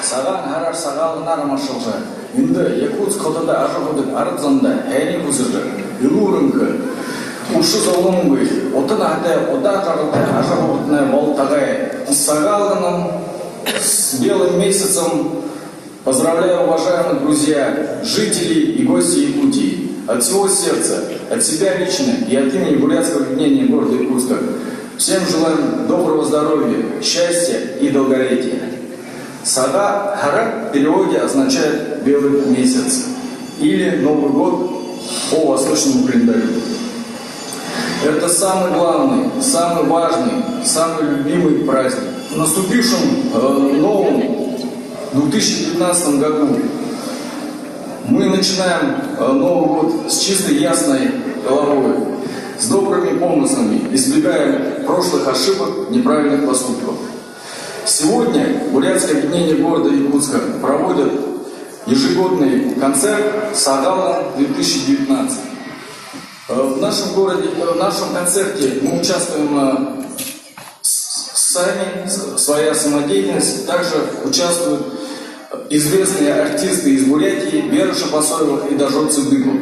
Саган харар сагалына рамашылжы. Инды Якутск хотада ажығыдық арыдзанда әйне күзірді. Илурынғы. Ушы золымғы. Отын аты ода жарыды ажығыдықны болтағай. Сагалыным с белым месяцем. Поздравляю, уважаемые друзья, жители и гости Якутии. От всего сердца, от себя лично и от имени бурятского объединения города Якутска. Всем желаем доброго здоровья, счастья и долголетия. Сага Хара в переводе означает «белый месяц» или «Новый год» по восточному календарю. Это самый главный, самый важный, самый любимый праздник. В наступившем новом 2015 году мы начинаем Новый год с чистой ясной головой, с добрыми помыслами, избегаем прошлых ошибок, неправильных поступков. Сегодня Бурятское объединение города Якутска проводит ежегодный концерт «Сагала 2019». В нашем городе, в нашем концерте мы участвуем сами, своя самодеятельность, также участвуют известные артисты из Бурятии Вера Шапасоева и Дажот Цыдыков.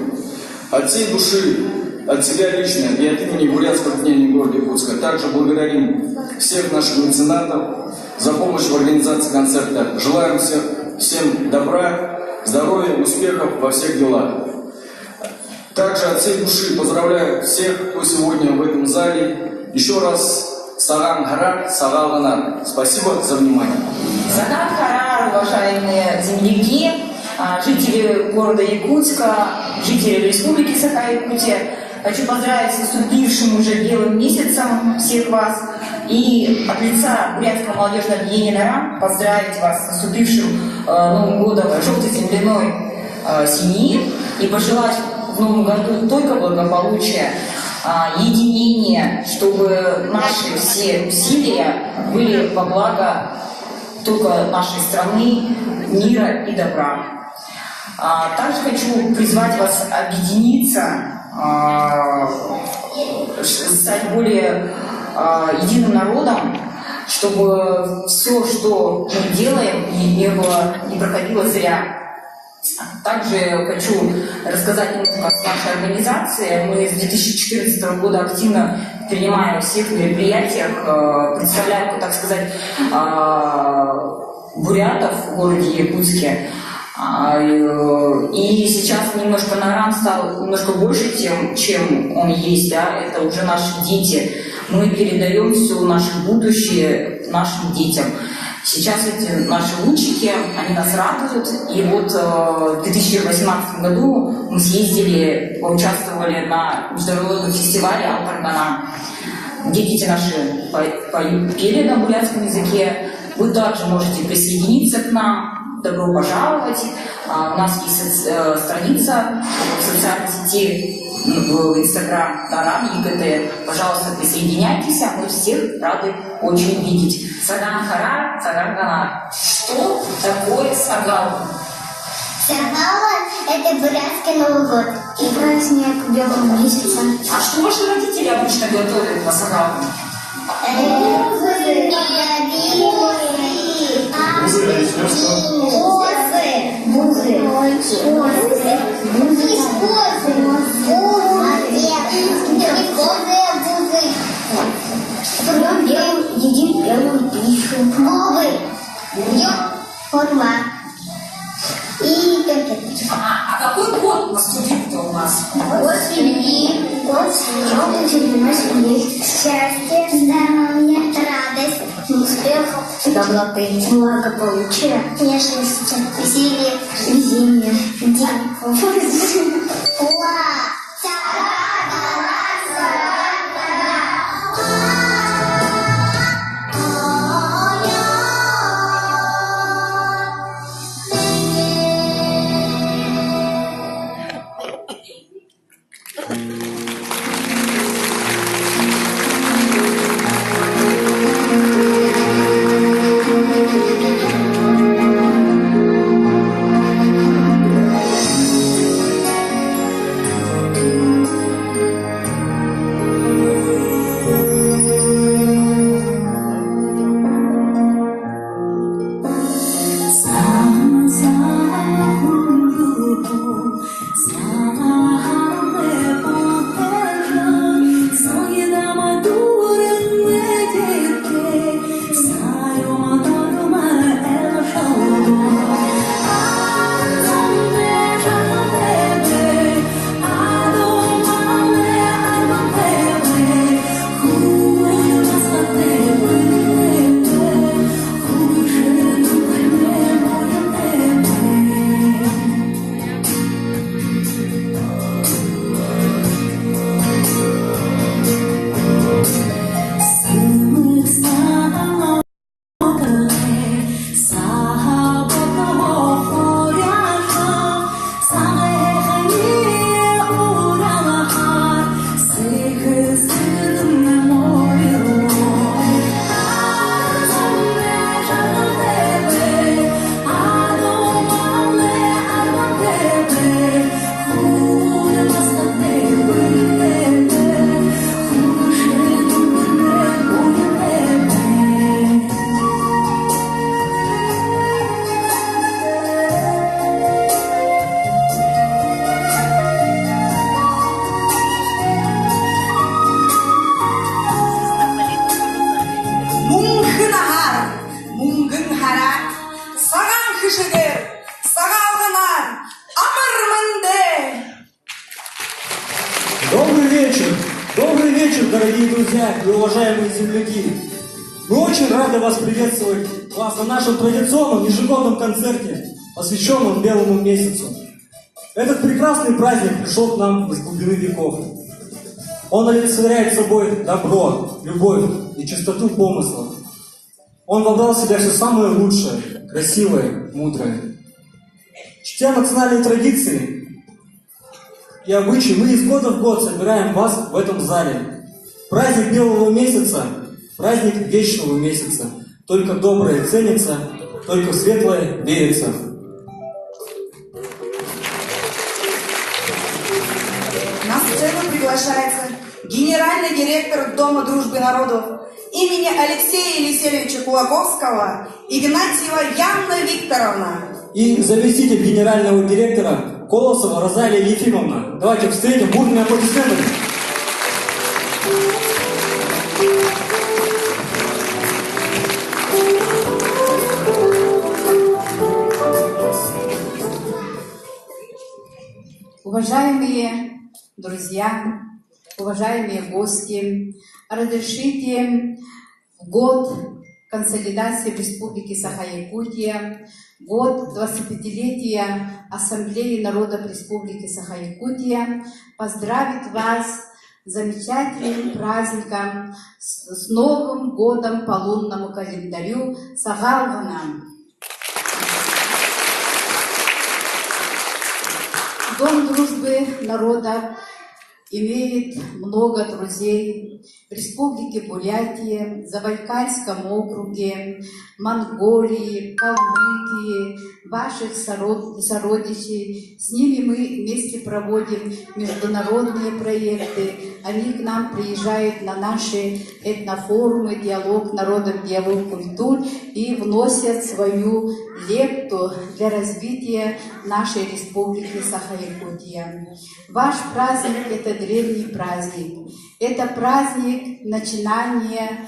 От всей души, от себя лично и от имени Бурятского объединения города Якутска также благодарим всех наших меценатов за помощь в организации концерта. Желаем всем добра, здоровья, успехов во всех делах. Также от всей души поздравляю всех, кто сегодня в этом зале. Еще раз Саган Харар, Сагаланар. Спасибо за внимание. Саган Харар, уважаемые земляки, жители города Якутска, жители Республики Саха-Якутия. Хочу поздравить с наступившим уже белым месяцем всех вас. И от лица Бурятского молодежного объединения «Нарам» поздравить вас с наступившим Новым годом желтой земляной семьи и пожелать в Новом году только благополучия, единения, чтобы наши все усилия были во благо только нашей страны, мира и добра. Также хочу призвать вас объединиться, стать более единым народом, чтобы все, что мы делаем, не проходило зря. Также хочу рассказать немного о нашей организации. Мы с 2014 года активно принимаем в всех мероприятиях, представляем, так сказать, бурятов в городе Якутске. И сейчас немножко Нарам стал немножко больше тем, чем он есть, да, это уже наши дети. Мы передаем все наше будущее нашим детям. Сейчас эти наши лучики, они нас радуют. И вот в 2018 году мы съездили, поучаствовали на международном фестивале «Алтаргана», где дети наши пели на бурятском языке. Вы также можете присоединиться к нам. Добро пожаловать. У нас есть страница в социальной сети, в Инстаграм Нарам ЕГТ. Пожалуйста, присоединяйтесь, мы всех рады очень видеть. Саган Харар, Саган Ганар. Что такое Сагал? Сагала – это бурятский Новый год и праздник белого месяца. А что ваши родители обычно готовят по Сагалу? Едим белую пищу. Бубы. Форма. И конфеты. А какой год наступил-то у нас? Год семьи. Год желтой земляной семьи. Счастье, здоровье, радость, успех, доброты, благополучия, нежности, веселье, везение, денег. Ура! друзья и уважаемые земляки! Мы очень рады вас приветствовать на нашем традиционном ежегодном концерте, посвященном Белому месяцу. Этот прекрасный праздник пришел к нам из глубины веков. Он олицетворяет собой добро, любовь и чистоту помыслов. Он вобрал в себя все самое лучшее, красивое, мудрое. Чтя национальные традиции и обычаи, мы из года в год собираем вас в этом зале. Праздник Белого месяца, праздник вечного месяца. Только доброе ценится, только светлое верится. На сцену приглашается генеральный директор Дома дружбы народов имени Алексея Елисеевича Кулаковского Игнатьева Яна Викторовна. И заместитель генерального директора Колосова Розалия Ефимовна. Давайте встретим бурными аплодисментами. Уважаемые друзья, уважаемые гости, разрешите в год консолидации в Республике Саха-Якутия, год 25-летия Ассамблеи народов Республики Саха-Якутия поздравить вас с замечательным праздником, с Новым годом по лунному календарю Сагалганам. Дом дружбы народов имеет много друзей в Республике Бурятия, Забайкальском округе, Монголии, Калмыкии, ваших сородичей. С ними мы вместе проводим международные проекты. Они к нам приезжают на наши этнофорумы, диалог народов, диалог культур и вносят свою лепту для развития нашей республики Саха-Якутия. Ваш праздник – это древний праздник. Это праздник начинания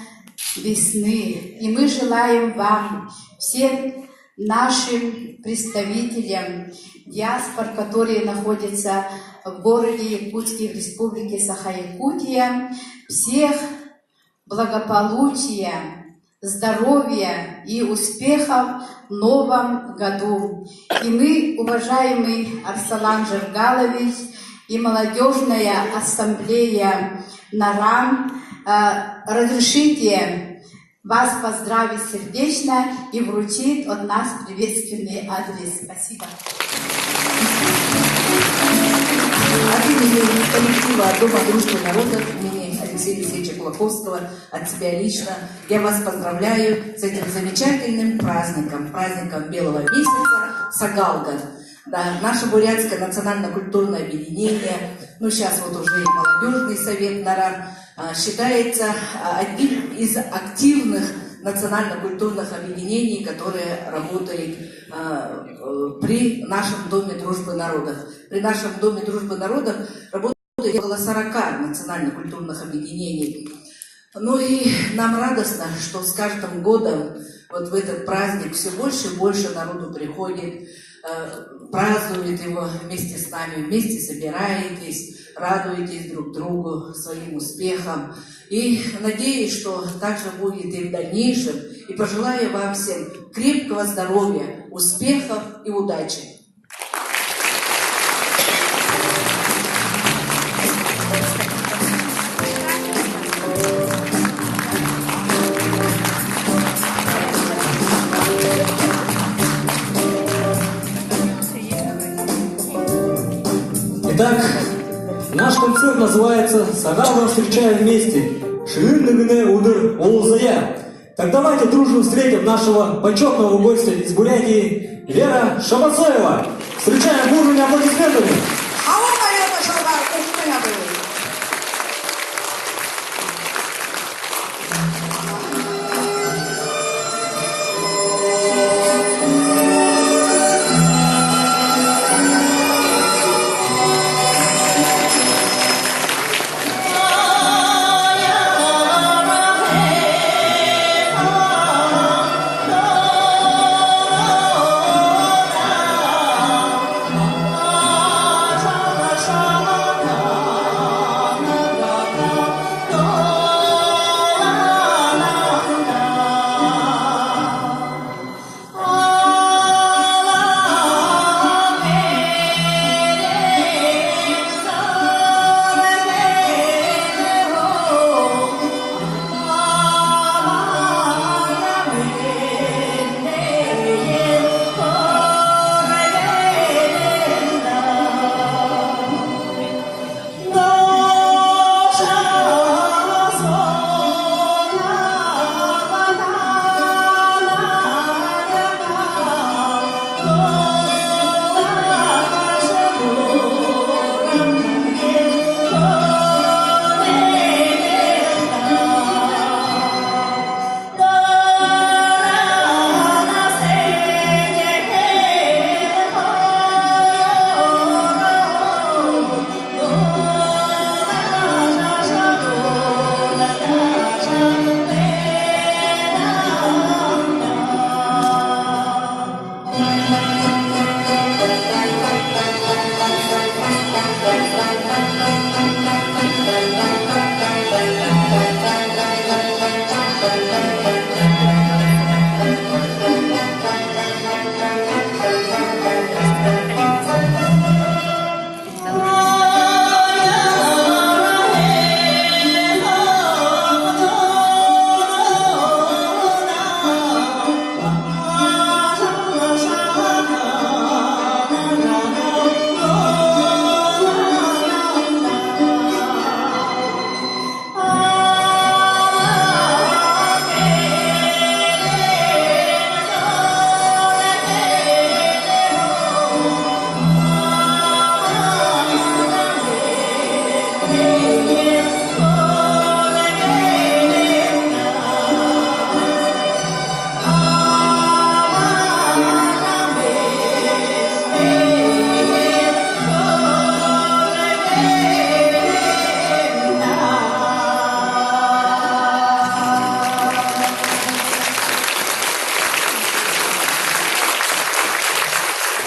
весны. И мы желаем вам, всем нашим представителям диаспор, которые находятся в городе Якутске, в республике Саха-Якутия, всех благополучия, здоровья и успехов в новом году. И мы, уважаемый Арсалан Жиргалович и молодежная ассамблея НАРАМ, разрешите вас поздравить сердечно и вручить от нас приветственный адрес. Спасибо. От имени коллектива Дома дружбы народов имени Алексея Елисеевича Кулаковского, от себя лично, я вас поздравляю с этим замечательным праздником, праздником Белого месяца Сагалган. Да, наше Бурятское национально-культурное объединение, ну сейчас вот уже и молодежный совет НАРАМ, считается одним из активных национально-культурных объединений, которые работают при нашем Доме дружбы народов. При нашем Доме дружбы народов работает около 40 национально-культурных объединений. Ну и нам радостно, что с каждым годом вот в этот праздник все больше и больше народу приходит, празднует его вместе с нами, вместе собираетесь, радуетесь друг другу своим успехам. И надеюсь, что так же будет и в дальнейшем. И пожелаю вам всем крепкого здоровья, успехов и удачи. Итак, наш концерт называется «Сагалган встречаем вместе». Ширин-нагне удыр олзая. Так давайте дружно встретим нашего почетного гостя из Бурятии Вера Шабацоева. Встречаем бурными аплодисментами.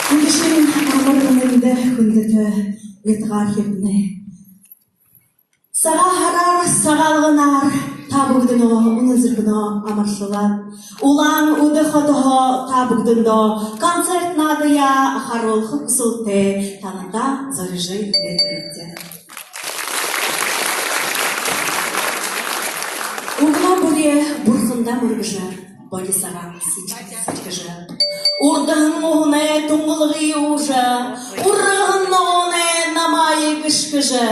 Күндішін амырынымды күндіті етғархетіне. Саға харар, сағалғынар, табығдыно, ұнызырғыно амыршылат. Улан уды қотығы табығдындо, концерт надыя харолқы күсілте, танында зарыжы етті. Угна бұре бұрқында мұргыжы, Бодисара сичкажы. Урдығын оғыны тұңғылығы ұжы, Урғын оғыны намайы кішкіжі.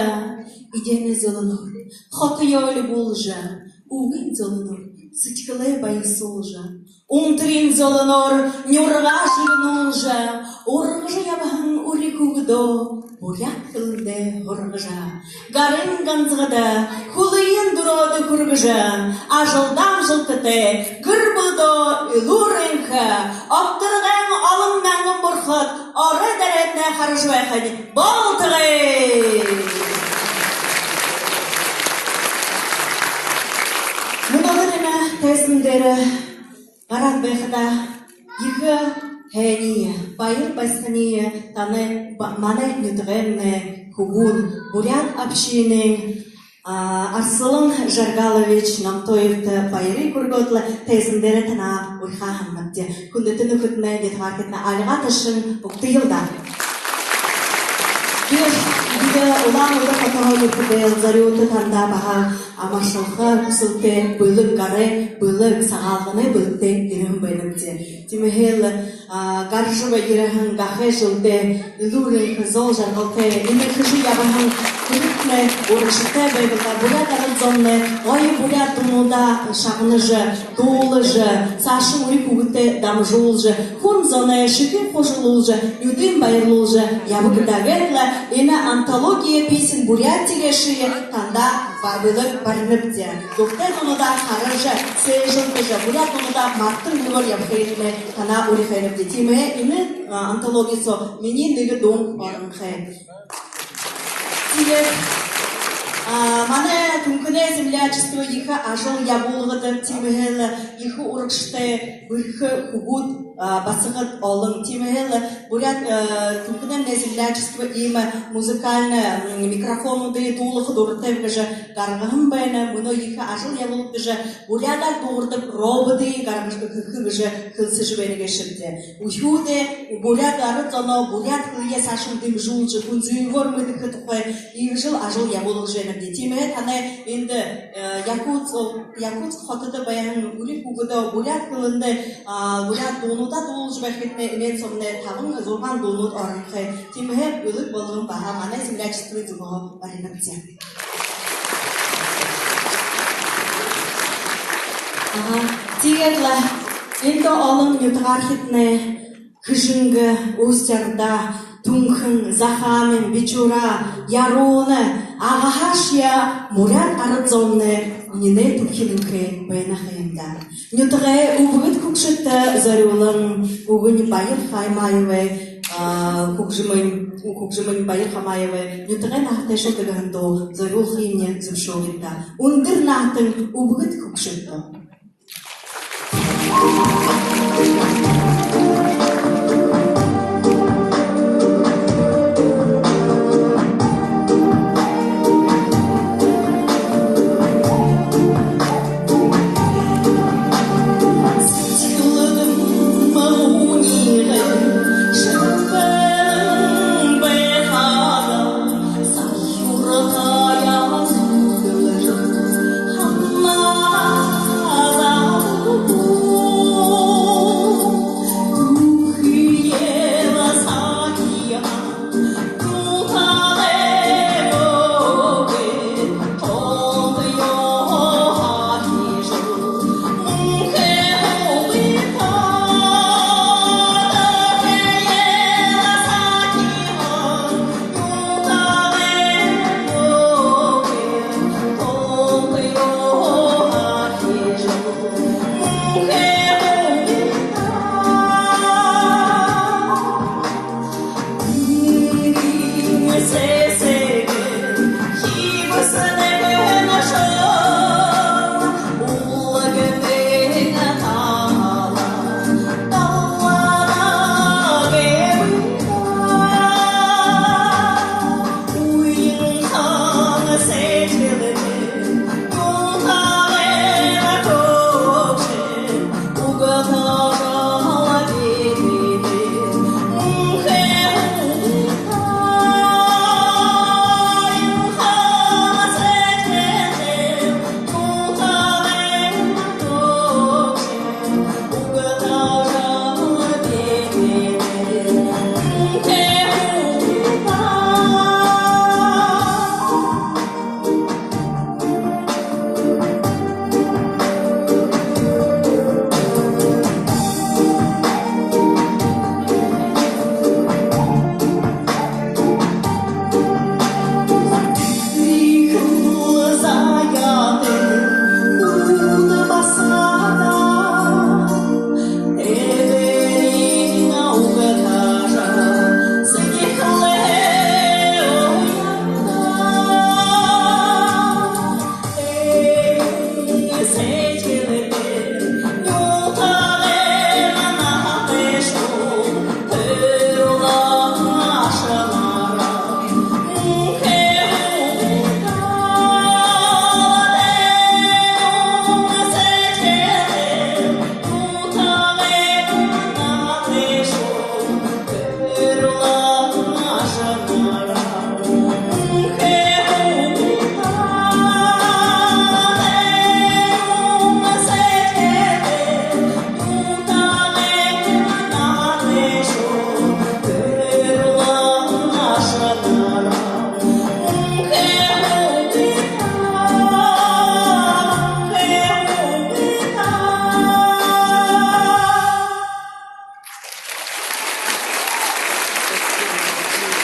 Идеме золыныр, хоты елі болжы, Уғын золыныр, сычкылы байы солжы. Умтрин золыныр, нүрға жығын олжы, Урғыжы ябағын үрі күгідо, Буряк кылынды ғырғыжы. Гарын ғанзғыды, Хулыйын дұроды күргіжі, Ажылдан жылтыды, Гүрбылды үлурынқы, Оқтырған алым мәңгін бұрқыт, Оры дәретіне қарыжы әқіді, Болтығы! Мұнағырына тәсімдері Ғарат бәқіда екі хәния, байыр басқания таны маны нүтігенне күгін Бурян общинен Арсылын Жаргалович Намтоевті байыры күргөтлі тәсімдері тана ұйқа ханматте. Күндетін үкітіне детғаркетіне алыға тышын ұқты елда. Биде улан уды қатыға өкіде зарыуды танда баға амашылға күсілте бөлік гары, бөлік сағалғыны бөлікте ерігін бәйнімде. Тимехел гаржыва ерігін ғақы жылде үлурын қызол жарғылте, емі күжі ябағын күрікне орышыте бәйбілға бұлят ағын зонны, ғайы бұлят тұмуда шағыныжы, туылыжы, сашын үрі күгіте дамжылжы, хун зоны шықын қожылылжы, юдын байырлылжы, ябықыдағытлы, Ені антология песен Бурятия шие танда бабылық барыныпте. Доқтар онуда қарыжы, сөйжілкіжі, Бурят онуда марттың үлгір ябқайынны тана өріқайыныпте. Теме ені антологиясы менен негі доң орынқай. Тилек, маны күмкіне землячество екі ажыл ябулығыды темегелі, екі ұрықшты бүркі күгуд басығыд олың темегелі, Бурят күмкіне землячество имі музыкальны микрофонуды дулығы дұрытып кіжі гарғығын бәйні, мұны екі ажыл ябулық кіжі Бурядар дұрытып робыды гарғышқы күкі кіжі кілсі бәйні кешіпті. Ұйуды Бурят ары зоно Бурят кілге сашын дым жылжы, күнзүйгөр мүді күтіқой, екі жыл ажыл ябулық жені. Тимет аны енді Якутск хотыды баян үлі күгіді Бурят кылынды Бурят донуда долж бәкетіне мен somne тағын зорған донуд орынқы. Тимет үлік болығын баға маны землячество зүгіға барынапте. Тигетлі енді олың ютғархетіне күжінгі өздерді Тунхын, Захамин, Бичура, Яруны, Ағахашия, Мурят арыдзонны, Нене Турхилінкі бәйнақайында. Нютығы ұбығыт күкшітті зарулың, ұғын байыр қаймайывы, күкжімін байыр қамайывы, Нютығы нақташы дығынды зарул қиымне зүпшоғында. Үндір нақтың ұбығыт күкшітті. Oh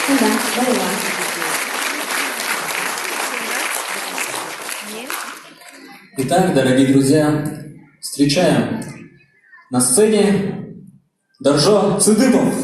Да, Байла. Итак, дорогие друзья, встречаем на сцене Даржо Цыдыпов.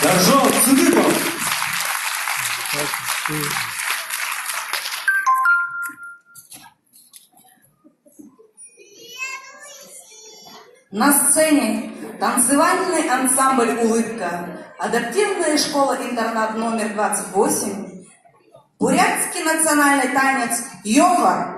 Даржо Цыдыпов. На сцене танцевальный ансамбль «Улыбка», адаптивная школа-интернат номер 28, бурятский национальный танец «Йога».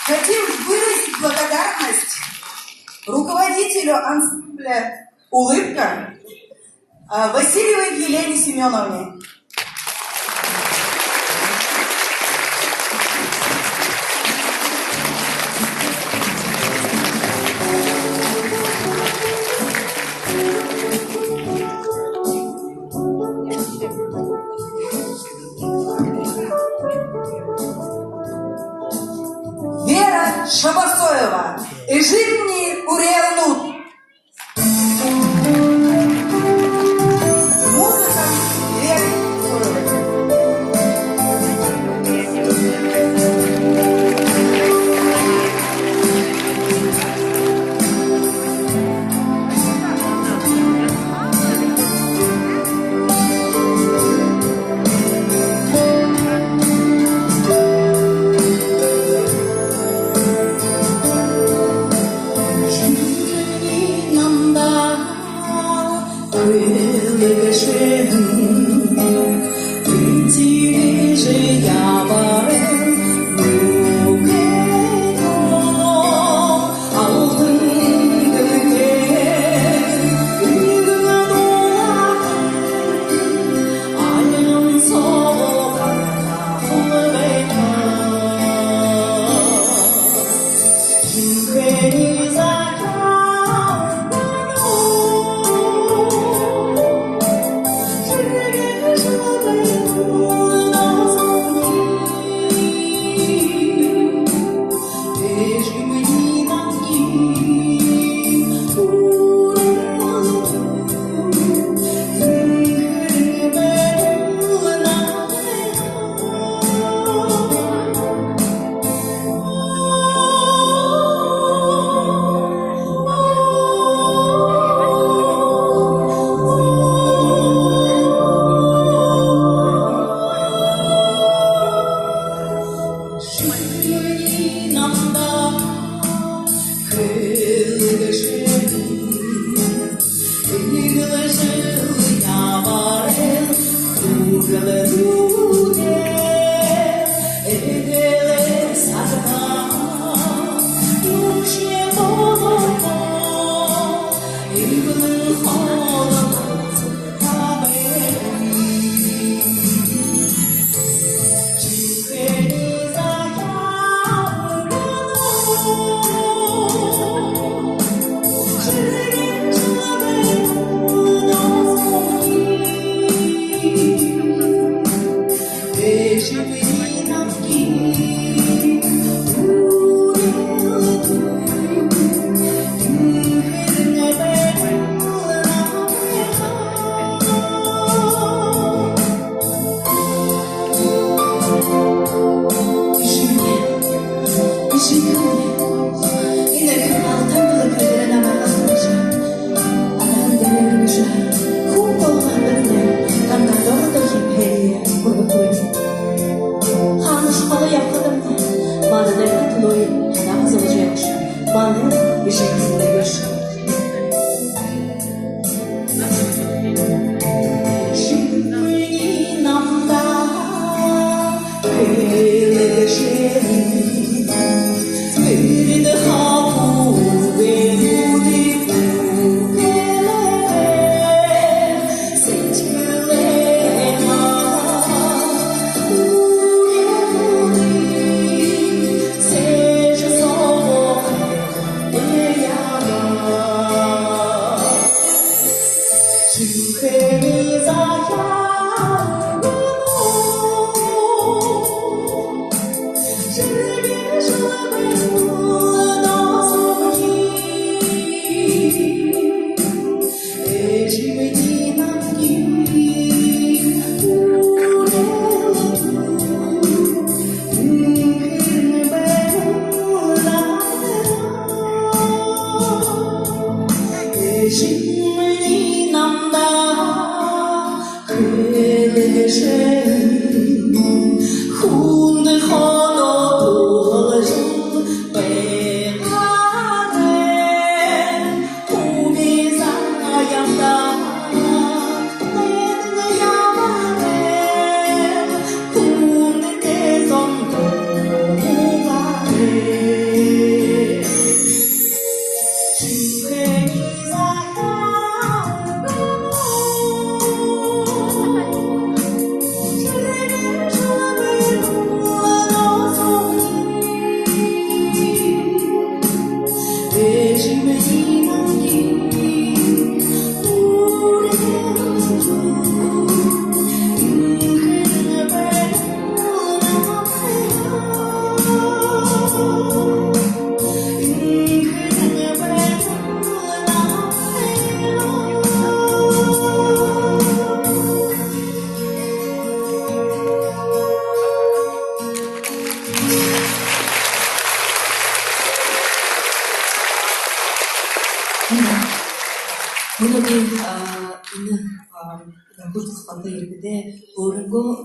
Хотим выразить благодарность руководителю ансамбля «Улыбка» Васильевой Елене Семеновне. Вера Шабасоева. Эжимни Уриэлнут. Музыка Веры Шабасоевой.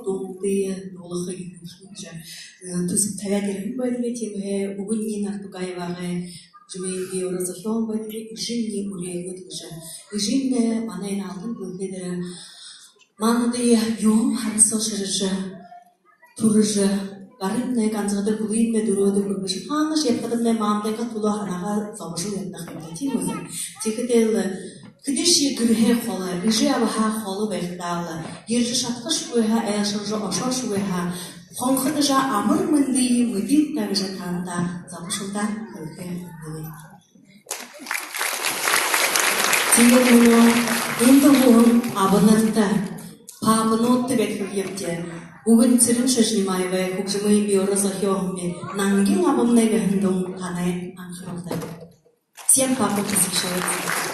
Долты, Долахы, Тусик Тавядер, Бэдветим, Угунина, Тугаеваре, Жмейби, Розафон, Бэдвет, Жинни, Уревет, Жинне, Манейна, Бэдведера, Манды, Юм, Харсошерже, Турже, Гаринне, Ганзаде, Буинне, Дуроде, Бурбиш, Хана, Шепкадне, Мамдека, Тула, Ханага, Замшу, Нахматимуза, Тикадел, Кдиши Грхе Хола, Бижиаваха Хола Вехдала, Ержи Шаткашуеха, Элшажа, Ошашуеха, Хонхадажа, Амр Манди, Мудин Тавижаканда, Замшута, Грхе Хола. Тигурно, Индову, Абанатта, Папанот Тибетхуевте, Уган Цириншашнимаеве, Хукжимай Биоразахиохме, Нангин Абамнега Хиндум, Хане, Анхрота. Всем папа посвящается.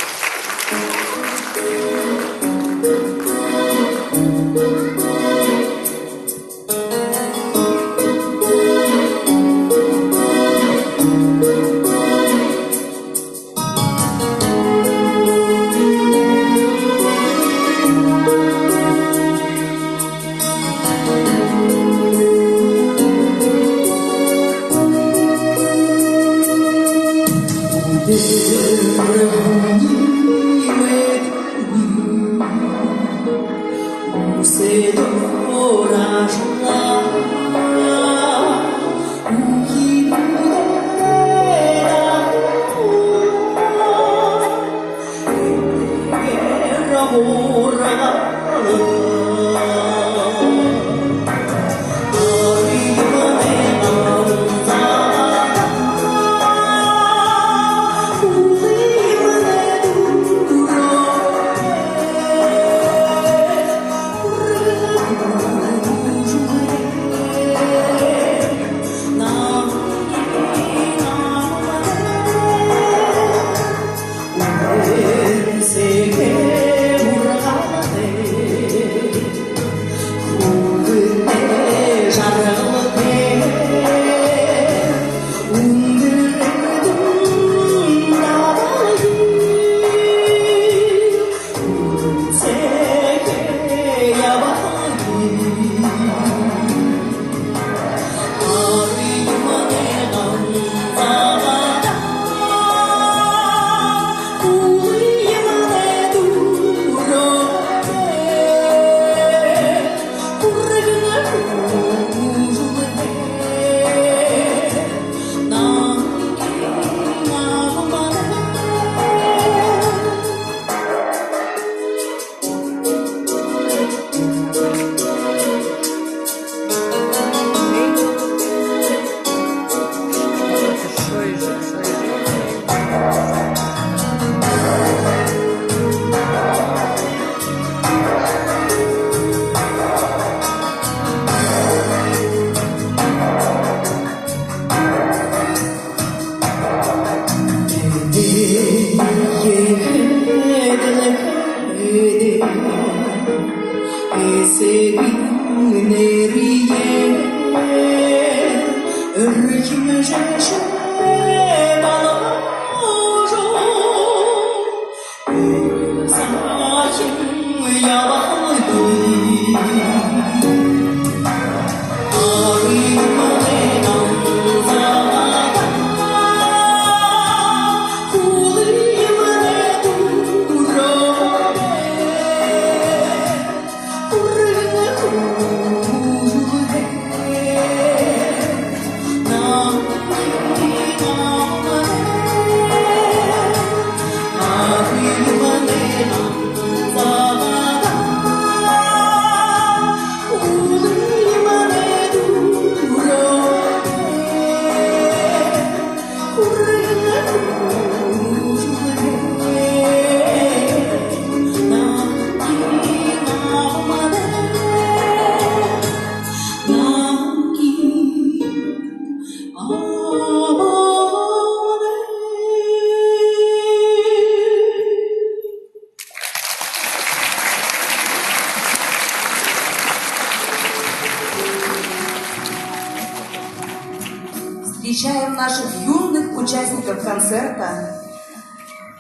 Встречаем наших юных участников концерта,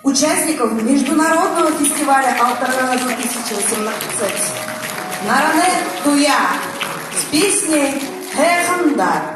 участников Международного фестиваля Алтарана 2018. Наране Туя. песни Хэхандар.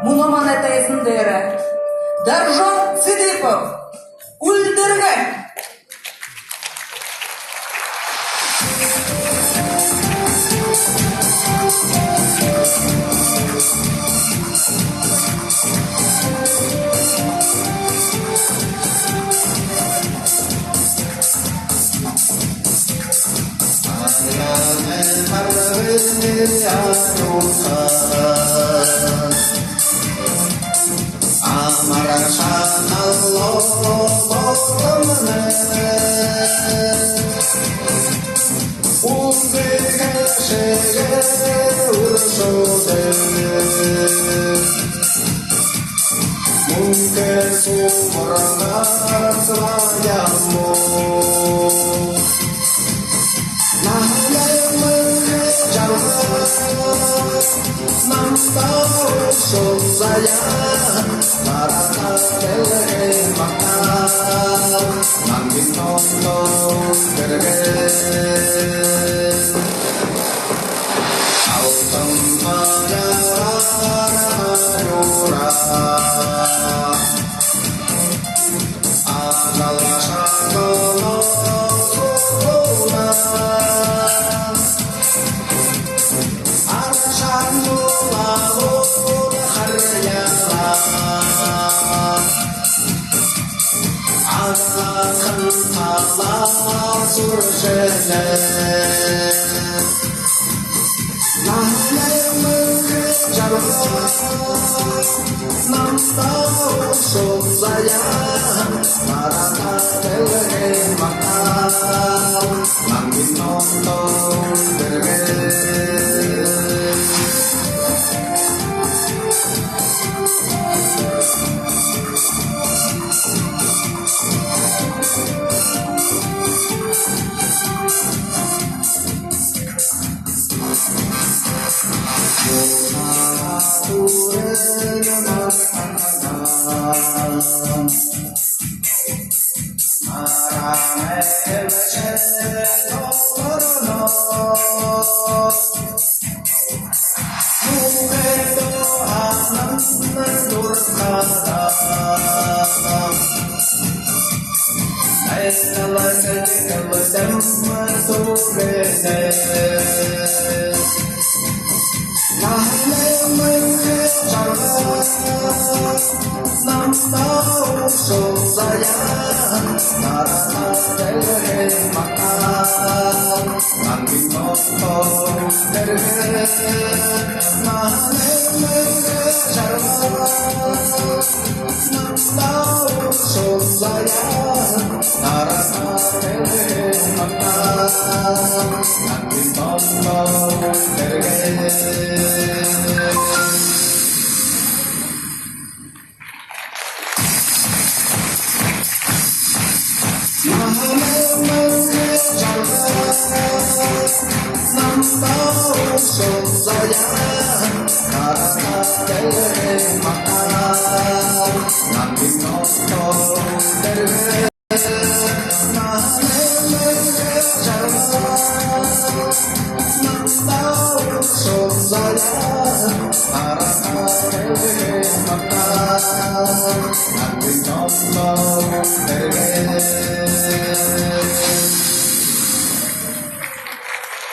Муноманатайзындыры. Даржон Цидипов. Ульдыргы.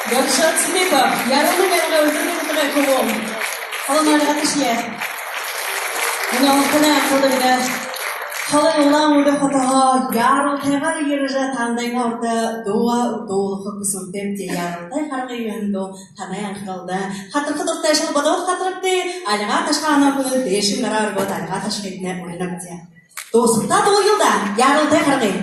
Гершат Смипов, ярымы менға өзірген ұтыға көңім. Қалын әліға тішие. Мұны ұлтына қылды біді. Қалын ұлан ұлды құтыға ярыл тайға еріжі таңдайға ұрды. Дуа ұлдуылықы күсілтем де ярылдай қарғы үйінді танай аңқылды. Қатыр қыдықтай шылбадауыз қатырыпты. Әліға ташқаны күні дейшін ғара үргөт әліға ташқетіне ұйынып де. Достықта дойылда ярылдай қарғы.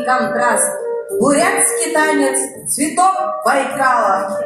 контраст. Бурятский танец цветов Байкала.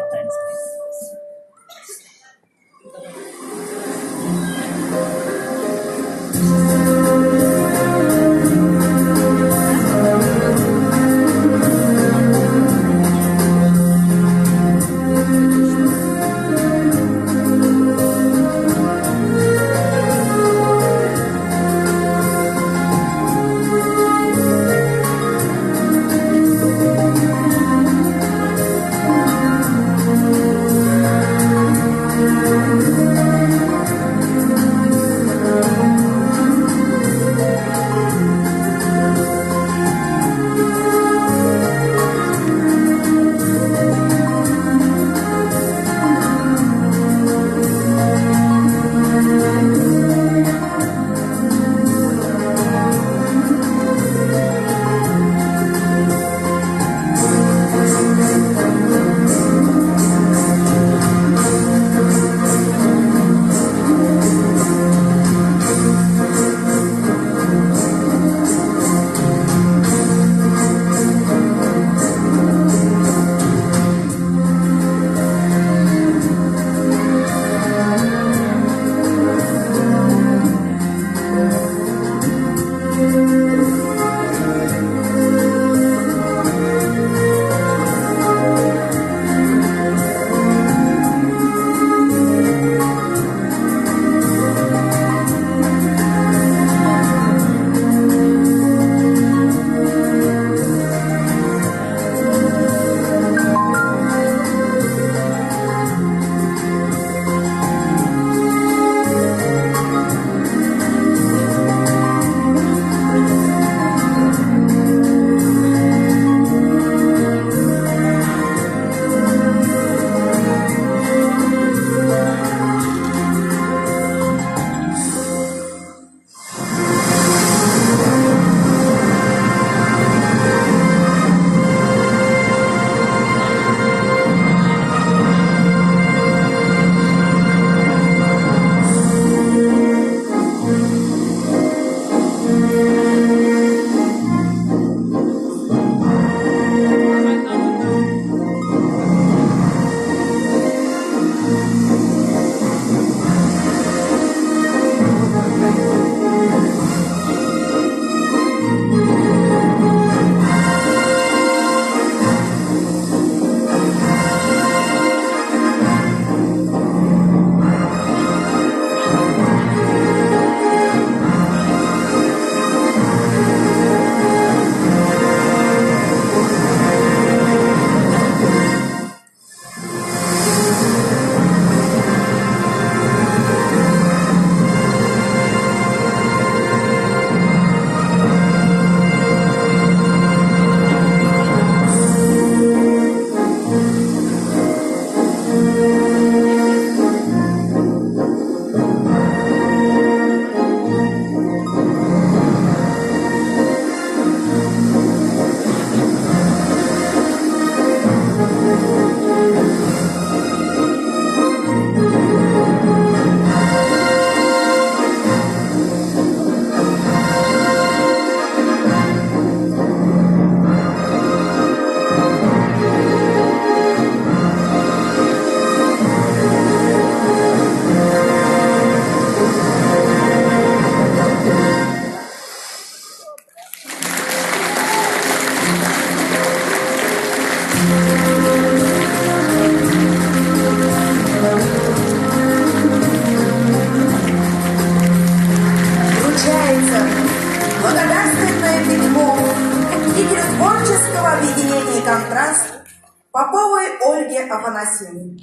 контраст Поповой Ольге Афанасьевне.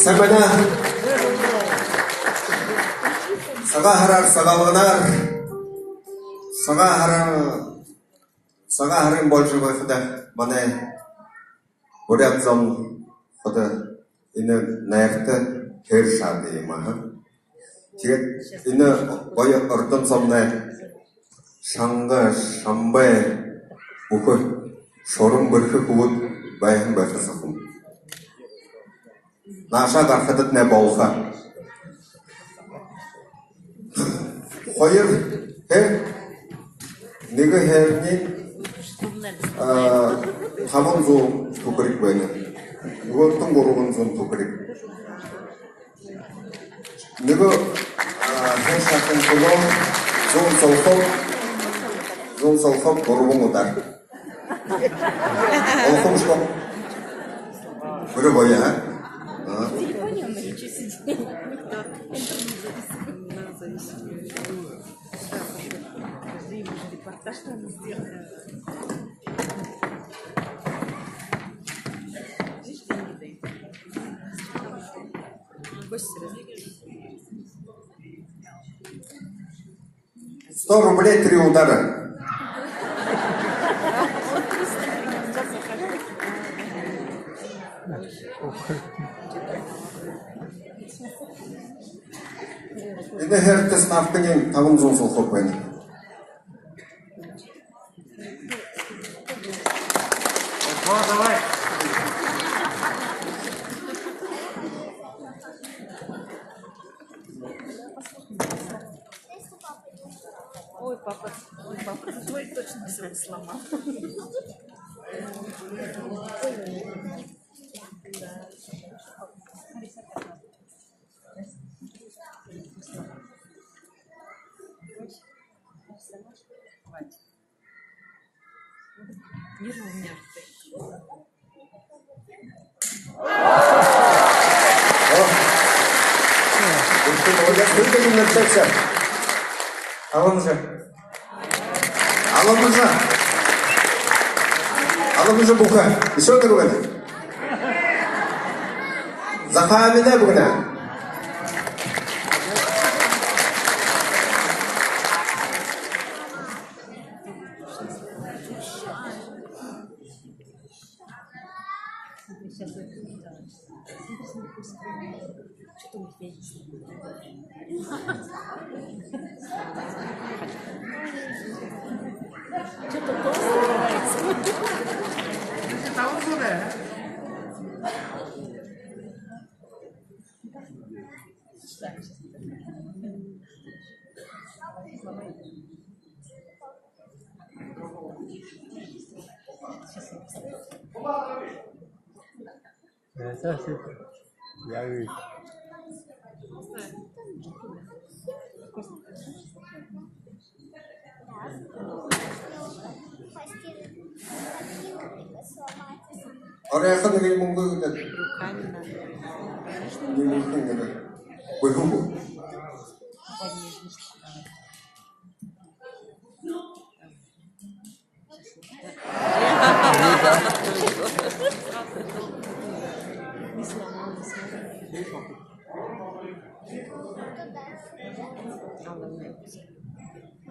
Sabana Sagaharar Sagamanar Sagaharin Bolshevik Mane Buddhism Хода энэ найртай хэр шаад юм аа. Тэгээд энэ гоё ордон сомны шанга шамбай бүхэл шорон бэрхэх үд баян байхсан. Наша гарахад нэ боолха. Хоёр хэр нэг хэрний 500 төгрөг байна. Нөгөөтөн 300 төгрөг. Нөгөө хэн шатан төлөө зүүн солхов 3 удар. Олхомшко. Бүрөө яа. $100 3 удара. Энэ хэртэс нафтын 500 сулхов байна. Давай. Ой, папа, твой точно все сломал. Не умер ты. Алымжа буха. Еще другое. Захамина бугна. Что-то толстый Оряхан нэг мөнгө гэдэг. Бэхүү.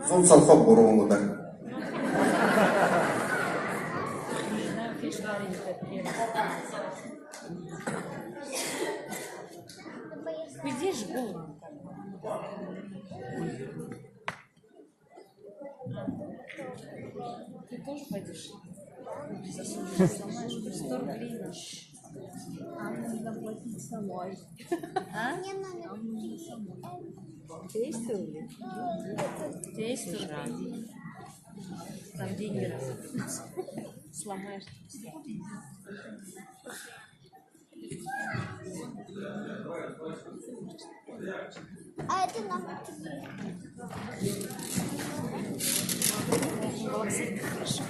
Зун салхав 3 удар. Где ж был? Ты тоже пойдешь? Сломаешь, 100 рублей наш. А нужно платить самой. А? У тебя есть рубли? У тебя есть рубли? Там деньги рассыпаются. Сломаешь. А это нам тебе. Хорошо.